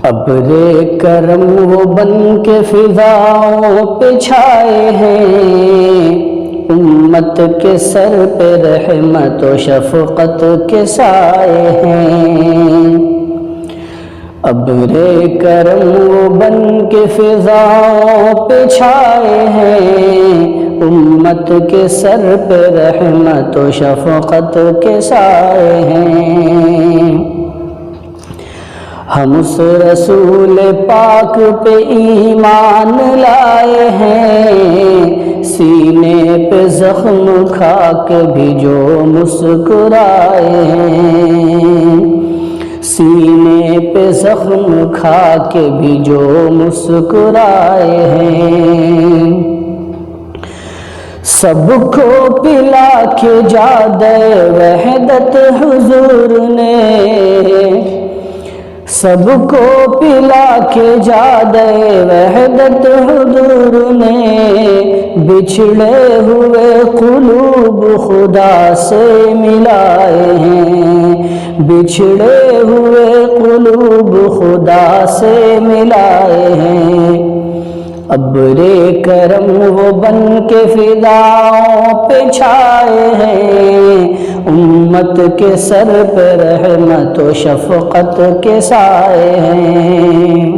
ابر کرم وہ بن کے فضاؤں پہ چھائے ہیں، امت کے سر پہ رحمت و شفقت کے سائے ہیں۔ ابر کرم وہ بن کے فضاؤں پہ چھائے ہیں، امت کے سر پہ رحمت و شفقت کے سائے ہیں۔ ہم اس رسول پاک پہ ایمان لائے ہیں، سینے پہ زخم کھا کے بھی جو مسکرائے ہیں، سینے پہ زخم کھا کے بھی جو مسکرائے ہیں۔ سب کو پلا کے جادے وحدت حضور نے، سب کو پلا کے جادے وحدت حضور نے، بچھڑے ہوئے قلوب خدا سے ملائے ہیں، بچھڑے ہوئے قلوب خدا سے ملائے ہیں۔ ابر کرم وہ بن کے فضاؤں پہ چھائے ہیں، امت کے سر پہ رحمت و شفقت کے سائے ہیں۔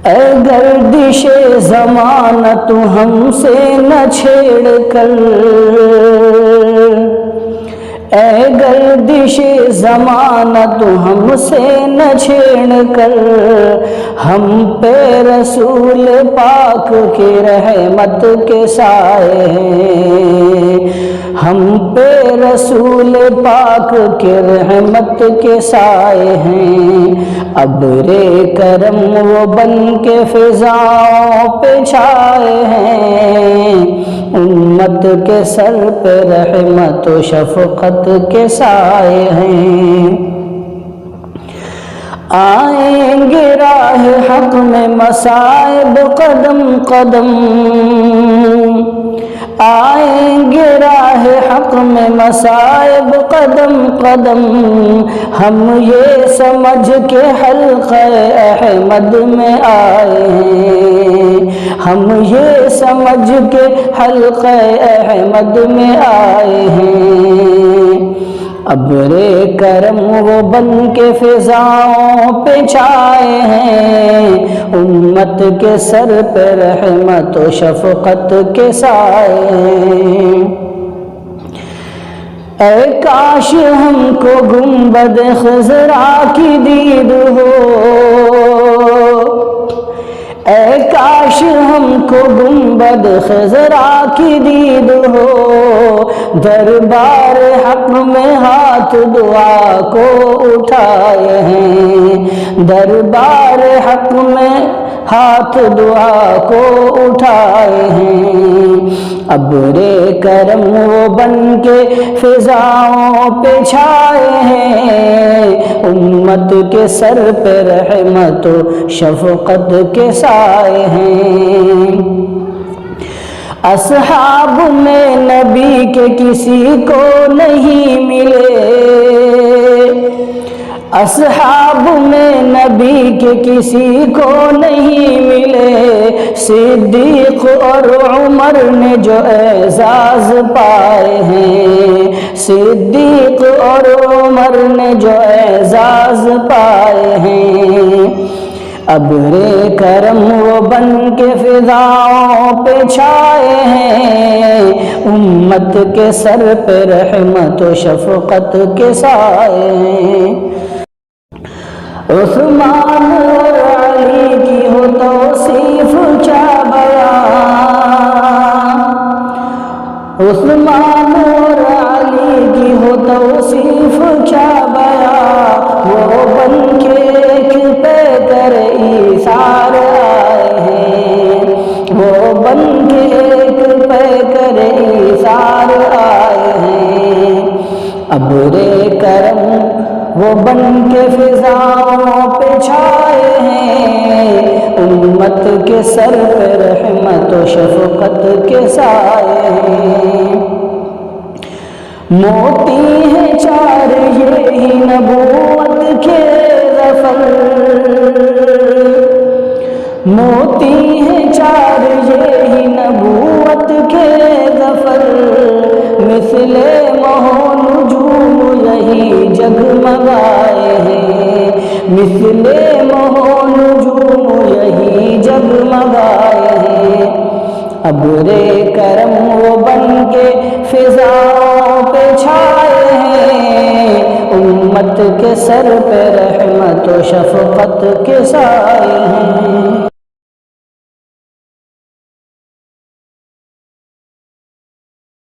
اے گردش زمانہ تو ہم سے نہ چھیڑ کر، اے گردش زمانہ تو ہم سے نہ چھیڑ کر، ہم پہ رسول پاک کی رحمت کے سائے ہیں، ہم پہ رسول پاک کی رحمت کے سائے ہیں۔ ابر کرم وہ بن کے فضاؤں پہ چھائے ہیں، امت کے سر پہ رحمت و شفقت کے سائے ہیں۔ آئیں گے راہ حق میں مصائب قدم قدم، آئیں گے راہ حق میں مصائب قدم قدم، ہم یہ سمجھ کے حلقہ احمد میں آئے ہیں، ہم یہ سمجھ کے حلقہ احمد میں آئے ہیں۔ ابر کرم وہ بن کے فضاؤں پہ چھائے ہیں، امت کے سر پہ رحمت و شفقت کے سائے ہیں۔ اے کاش ہم کو گنبد خضرا کی دید ہو، اے کاش ہم کو گنبد خضرا کی دید ہو، دربار حق میں ہاتھ دعا کو اٹھائے ہیں، دربار حق میں ہاتھ دعا کو اٹھائے ہیں۔ ابر کرم وہ بن کے فضاؤں پہ چھائے ہیں، امت کے سر پہ رحمت و شفقت کے سائے ہیں۔ اصحاب میں نبی کے کسی کو نہیں ملے، اصحاب میں نبی کے کسی کو نہیں ملے، صدیق اور عمر نے جو اعزاز پائے ہیں، صدیق اور عمر نے جو اعزاز پائے ہیں۔ ابر کرم وہ بن کے فضاؤں پہ چھائے ہیں، امت کے سر پہ رحمت و شفقت کے سائے ہیں۔ عثمان اور علی کی ہو توصیف کیا بیان، عثمان اور علی کی ہو توصیف کیا بیان، وہ بن کے ایک پیکر ایثار آئے ہیں، وہ بن کے ایک پیکر ایثار آئے ہیں۔ ابر کرم وہ بن کے فضاؤں پہ چھائے ہیں، امت کے سر پہ رحمت و شفقت کے سائے ہیں۔ موتی ہے چار یہی نبوت کے ظفر زفر، موتی ہیں چار یہی نبوت کے ظفر، مثل ماہ و نجوم یہی جگمگائے ہیں، مثل ماہ و نجوم یہی جگمگائے ہیں، ابر کرم وہ بن کے فضاؤں پہ چھائے ہیں، امت کے سر پہ رحمت و شفقت کے سائے ہیں۔